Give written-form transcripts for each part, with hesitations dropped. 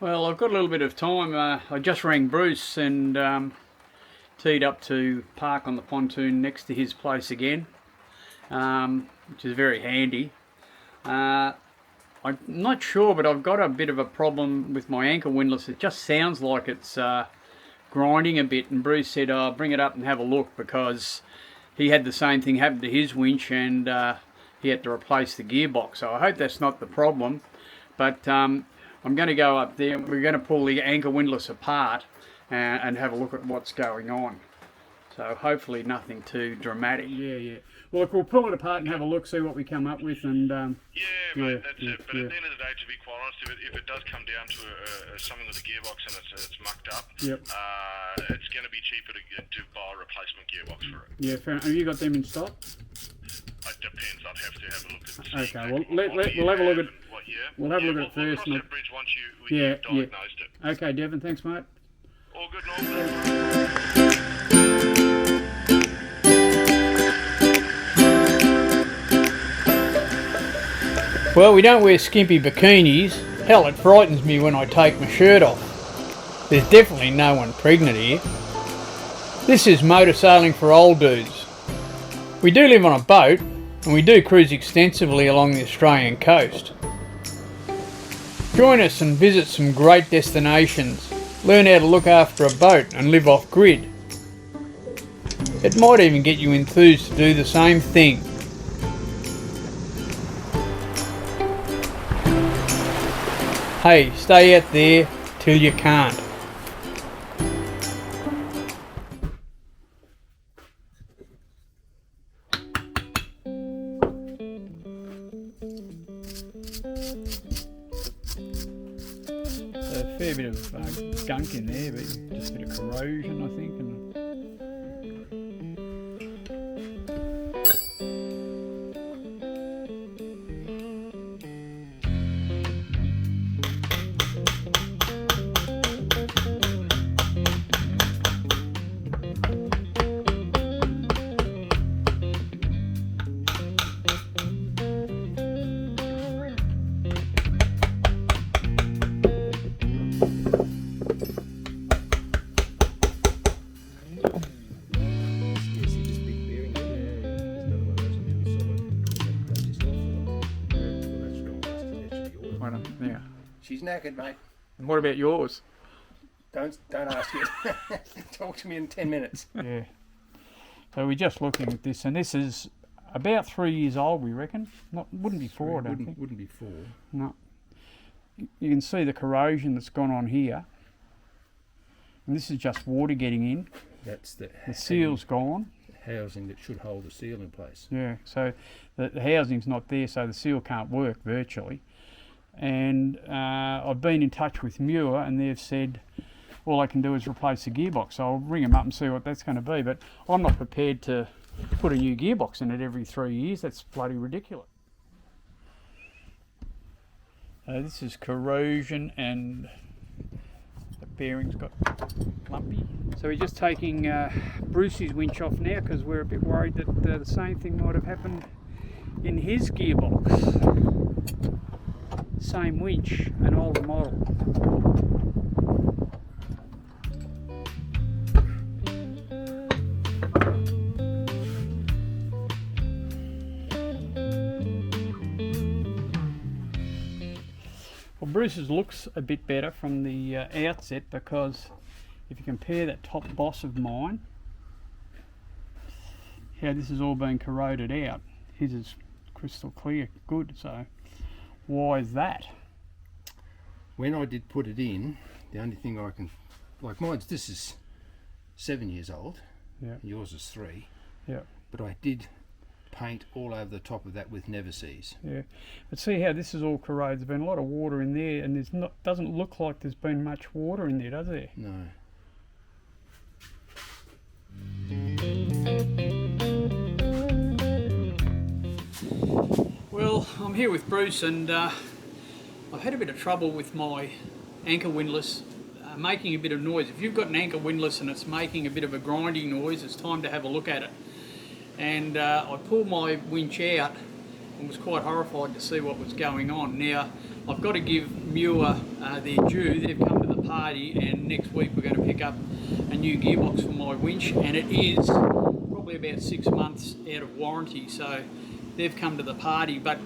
Well, I've got a little bit of time. I just rang Bruce and teed up to park on the pontoon next to his place again, which is very handy. I'm not sure, but I've got a bit of a problem with my anchor windlass. It just sounds like it's grinding a bit, and Bruce said, "Oh, bring it up and have a look," because he had the same thing happen to his winch, and he had to replace the gearbox. So I hope that's not the problem, but I'm going to go up there. We're going to pull the anchor windlass apart and have a look at what's going on. So hopefully nothing too dramatic. Yeah. Well, look, we'll pull it apart and have a look, see what we come up with, and mate, that's it. But at the end of the day, to be quite honest, if it does come down to something with the gearbox and it's mucked up, it's going to be cheaper to buy a replacement gearbox for it. Yeah, fair enough. Have you got them in stock? It depends. I'd have to have a look at it. Okay, well, we'll have a look at it. We'll have a look at it first. We'll cross that bridge once you've diagnosed it. Okay, Devon, thanks, mate. All good and all. Well, we don't wear skimpy bikinis. Hell, it frightens me when I take my shirt off. There's definitely no one pregnant here. This is motor sailing for old dudes. We do live on a boat, and we do cruise extensively along the Australian coast. Join us and visit some great destinations. Learn how to look after a boat and live off grid. It might even get you enthused to do the same thing. Hey, stay out there till you can't. A fair bit of gunk in there, but just a bit of corrosion, I think. Yeah. She's knackered, mate. And what about yours? Don't ask it. Talk to me in 10 minutes. Yeah. So we're just looking at this, and this is about 3 years old, we reckon. Wouldn't be four, I don't think. Wouldn't be 4. No. You can see the corrosion that's gone on here. And this is just water getting in. That's the seal's gone. Housing that should hold the seal in place. Yeah, so the housing's not there, so the seal can't work virtually. And I've been in touch with Muir, and they've said all I can do is replace the gearbox. So I'll ring them up and see what that's going to be. But I'm not prepared to put a new gearbox in it every 3 years. That's bloody ridiculous. This is corrosion, and the bearing's got lumpy. So we're just taking Brucey's winch off now because we're a bit worried that the same thing might have happened in his gearbox. Same winch, an older model. Well, Bruce's looks a bit better from the outset, because if you compare that top boss of mine, how this has all been corroded out, his is crystal clear good. So why is that? When I did put it in, the only thing I can, like this is 7 years old. Yeah. Yours is 3. Yeah. But I did paint all over the top of that with Never-Seas. Yeah. But see how this is all corroded. There's been a lot of water in there, and doesn't look like there's been much water in there, does there? No. Well, I'm here with Bruce, and I've had a bit of trouble with my anchor windlass making a bit of noise. If you've got an anchor windlass and it's making a bit of a grinding noise, it's time to have a look at it. And I pulled my winch out, I was quite horrified to see what was going on. Now, I've got to give Muir their due. They've come to the party, and next week we're going to pick up a new gearbox for my winch, and it is probably about 6 months out of warranty, so they've come to the party. But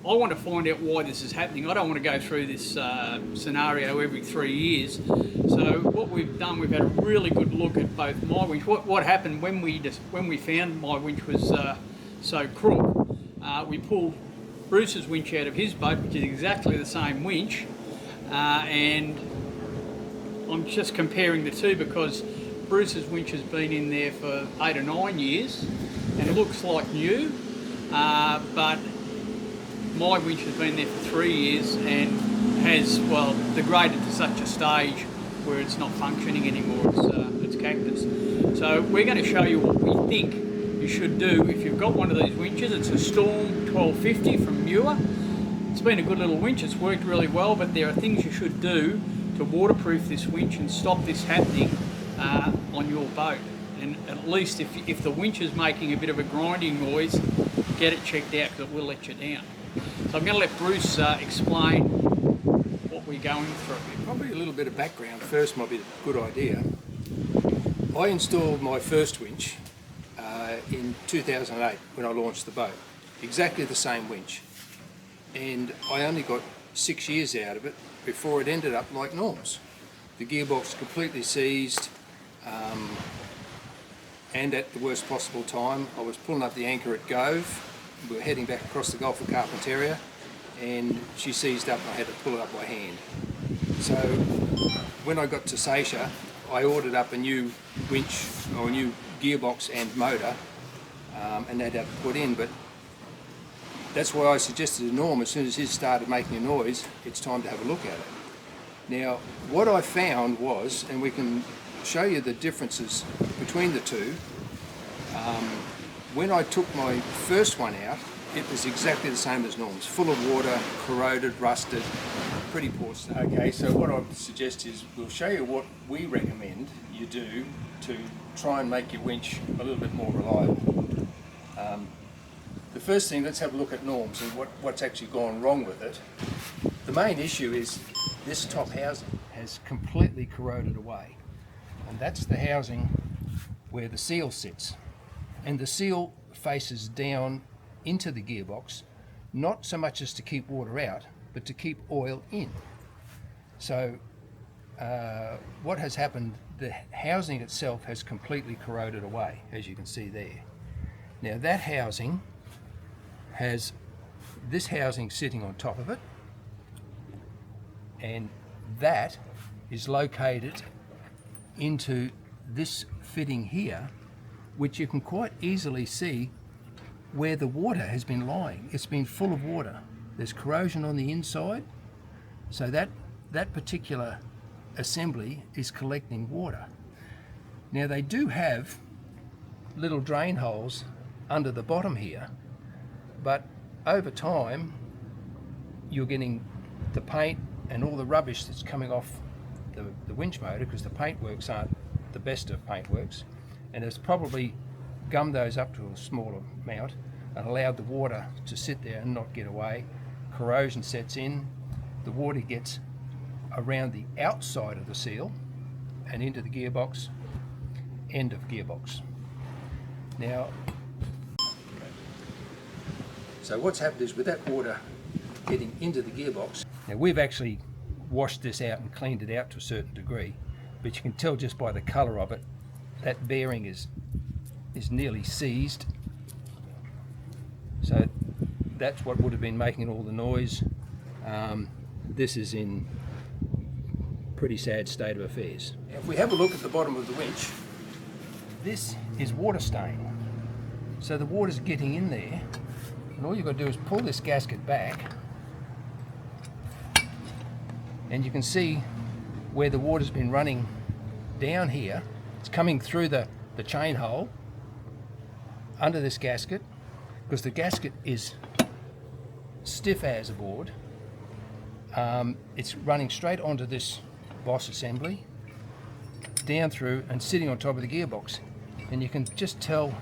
I want to find out why this is happening. I don't want to go through this scenario every 3 years. So what we've done, we've had a really good look at both my winch. What happened when we found my winch was so crook, we pulled Bruce's winch out of his boat, which is exactly the same winch, and I'm just comparing the two because Bruce's winch has been in there for 8 or 9 years and it looks like new, but my winch has been there for 3 years and has, well, degraded to such a stage where it's not functioning anymore. It's cactus. So we're going to show you what we think you should do if you've got one of these winches. It's a Storm 1250 from Muir. It's been a good little winch, it's worked really well, but there are things you should do to waterproof this winch and stop this happening on your boat. And at least if the winch is making a bit of a grinding noise, get it checked out because it will let you down. So I'm going to let Bruce explain what we're going through. Probably a little bit of background first might be a good idea. I installed my first winch in 2008 when I launched the boat. Exactly the same winch. And I only got 6 years out of it before it ended up like Norm's. The gearbox completely seized, and at the worst possible time. I was pulling up the anchor at Gove. We were heading back across the Gulf of Carpentaria, and she seized up and I had to pull it up by hand. So when I got to Seisha, I ordered up a new winch, or a new gearbox and motor, and that had to put in. But that's why I suggested to Norm, as soon as his started making a noise, it's time to have a look at it. Now, what I found was, and we can show you the differences between the two, when I took my first one out, it was exactly the same as Norm's. Full of water, corroded, rusted, pretty poor state. Okay, so what I suggest is we'll show you what we recommend you do to try and make your winch a little bit more reliable. The first thing, let's have a look at Norm's and what's actually gone wrong with it. The main issue is this top housing has completely corroded away, and that's the housing where the seal sits. And the seal faces down into the gearbox, not so much as to keep water out, but to keep oil in. So what has happened, the housing itself has completely corroded away, as you can see there. Now that housing has this housing sitting on top of it, and that is located into this fitting here, which you can quite easily see where the water has been lying. It's been full of water. There's corrosion on the inside, so that particular assembly is collecting water. Now they do have little drain holes under the bottom here, but over time you're getting the paint and all the rubbish that's coming off the winch motor, because the paintworks aren't the best of paintworks, and it's probably gummed those up to a smaller amount and allowed the water to sit there and not get away. Corrosion sets in, the water gets around the outside of the seal and into the gearbox, end of gearbox. Now, so what's happened is with that water getting into the gearbox, now we've actually washed this out and cleaned it out to a certain degree, but you can tell just by the colour of it, that bearing is nearly seized. So that's what would have been making all the noise. This is in pretty sad state of affairs. If we have a look at the bottom of the winch, this is water stain. So the water's getting in there, and all you've got to do is pull this gasket back, and you can see where the water's been running down here. It's coming through the chain hole under this gasket, because the gasket is stiff as a board. It's running straight onto this boss assembly, down through and sitting on top of the gearbox. And you can just tell,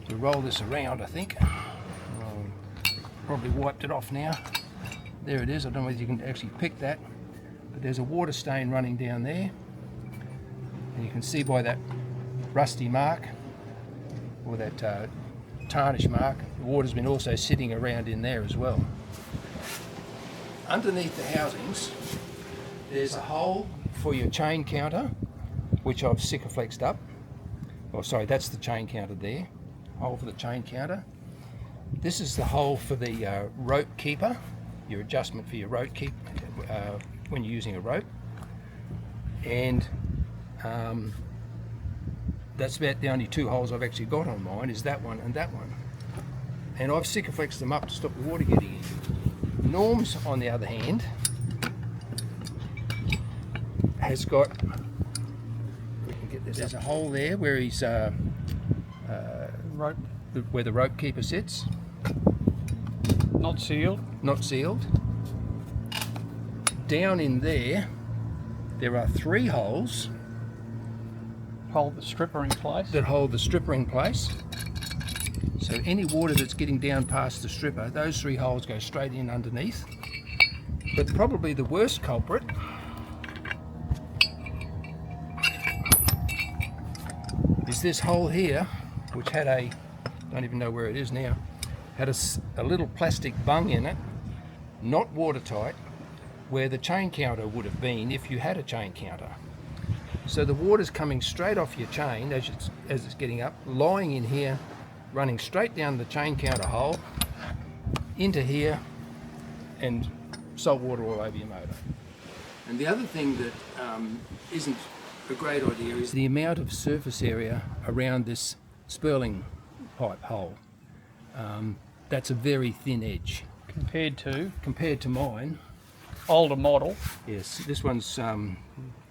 to roll this around, I think, probably wiped it off now. There it is. I don't know whether you can actually pick that, but there's a water stain running down there, and you can see by that rusty mark, or that tarnish mark, the water's been also sitting around in there as well. Underneath the housings, there's a hole for your chain counter, which I've Sikaflexed up. Oh, sorry, that's the chain counter there. Hole for the chain counter. This is the hole for the rope keeper, your adjustment for your rope keep when you're using a rope. And that's about the only two holes I've actually got on mine, is that one and that one. And I've Sikaflexed them up to stop the water getting in. Norm's, on the other hand, has got, we can get this, there's a hole there where he's Rope. where the rope keeper sits. Not sealed. Not sealed. Down in there are 3 holes Hold the stripper in place. that hold the stripper in place. So any water that's getting down past the stripper, those 3 holes go straight in underneath. But probably the worst culprit is this hole here, which had a, don't even know where it is now, had a little plastic bung in it, not watertight, where the chain counter would have been if you had a chain counter. So the water's coming straight off your chain as it's getting up, lying in here, running straight down the chain counter hole, into here, and salt water all over your motor. And the other thing that isn't a great idea is the amount of surface area around this spurling pipe hole. That's a very thin edge. Compared to mine. Older model. Yes, this one's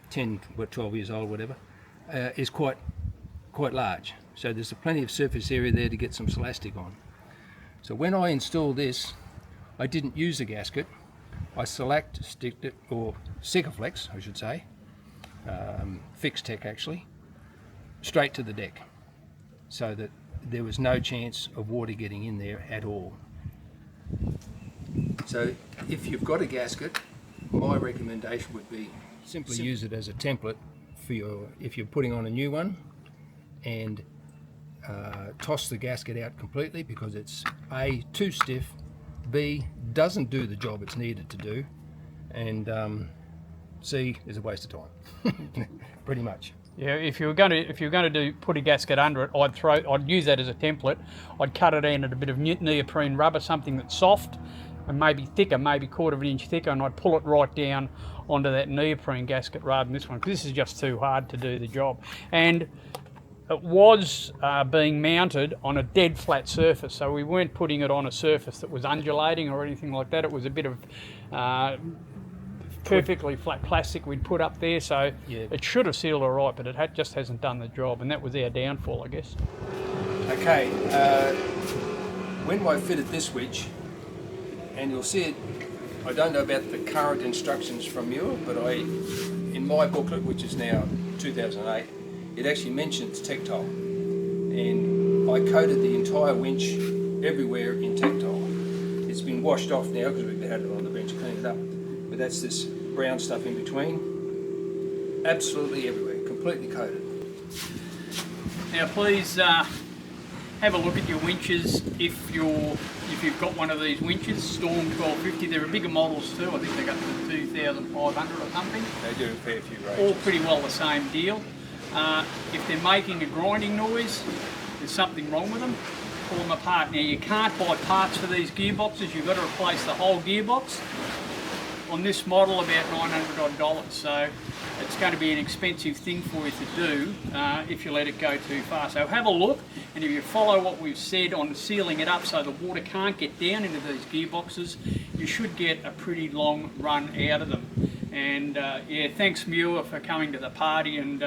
10, 12 years old, whatever, is quite large. So there's plenty of surface area there to get some celastic on. So when I installed this, I didn't use a gasket. I sticked it, or Sikaflex, I should say, Fixed Tech actually, straight to the deck, so that there was no chance of water getting in there at all. So if you've got a gasket, my recommendation would be simply use it as a template for if you're putting on a new one, and toss the gasket out completely, because it's A, too stiff, B, doesn't do the job it's needed to do, and C, is a waste of time. Pretty much. Yeah, if you were going to put a gasket under it, I'd use that as a template. I'd cut it in at a bit of neoprene rubber, something that's soft and maybe thicker, maybe 1/4 of an inch thicker, and I'd pull it right down onto that neoprene gasket rather than this one, because this is just too hard to do the job. And it was being mounted on a dead flat surface, so we weren't putting it on a surface that was undulating or anything like that. It was a bit of perfectly flat plastic we'd put up there, so yeah, it should have sealed all right, but it just hasn't done the job, and that was our downfall, I guess. Okay, when I fitted this winch, and you'll see it, I don't know about the current instructions from Muir, but in my booklet, which is now 2008, it actually mentions Tectile, and I coated the entire winch everywhere in Tectile. It's been washed off now because we've had it on the bench cleaned it up, but that's this brown stuff in between, absolutely everywhere, completely coated. Now please have a look at your winches if you've got one of these winches, Storm 1250. There are bigger models too. I think they got to 2,500 or something. They do a fair few ranges. All pretty well the same deal. If they're making a grinding noise, there's something wrong with them. Pull them apart. Now you can't buy parts for these gearboxes. You've got to replace the whole gearbox. On this model, about $900 odd, so it's going to be an expensive thing for you to do if you let it go too far. So have a look, and if you follow what we've said on sealing it up so the water can't get down into these gearboxes, you should get a pretty long run out of them. And yeah, thanks Muir for coming to the party and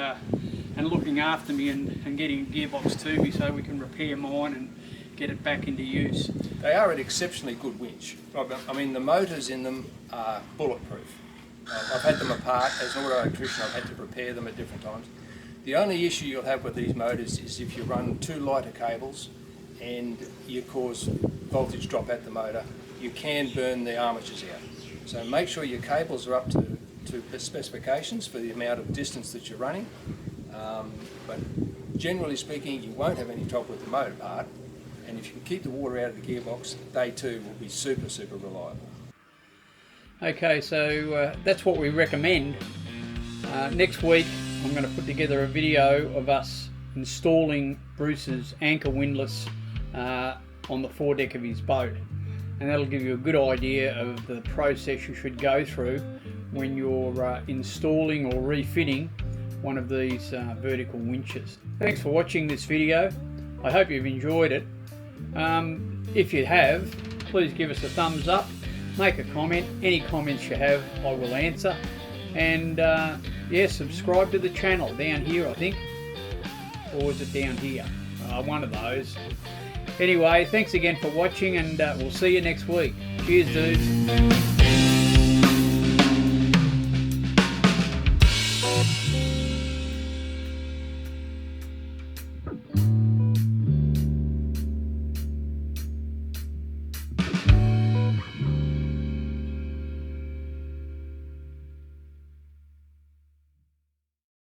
looking after me and getting a gearbox to me so we can repair mine and get it back into use. They are an exceptionally good winch. I mean, the motors in them are bulletproof. I've had them apart. As an auto electrician, I've had to repair them at different times. The only issue you'll have with these motors is if you run too lighter cables and you cause voltage drop at the motor, you can burn the armatures out. So make sure your cables are up to specifications for the amount of distance that you're running. But generally speaking, you won't have any trouble with the motor part, and if you can keep the water out of the gearbox, they too will be super reliable. Okay, so that's what we recommend. Next week I'm going to put together a video of us installing Bruce's anchor windlass on the foredeck of his boat, and that'll give you a good idea of the process you should go through when you're installing or refitting one of these vertical winches. Thanks for watching this video. I hope you've enjoyed it. If you have, please give us a thumbs up, make a comment. Any comments you have I will answer, and yeah, subscribe to the channel down here, I think, or is it down here? One of those. Anyway, thanks again for watching, and we'll see you next week. Cheers, dudes.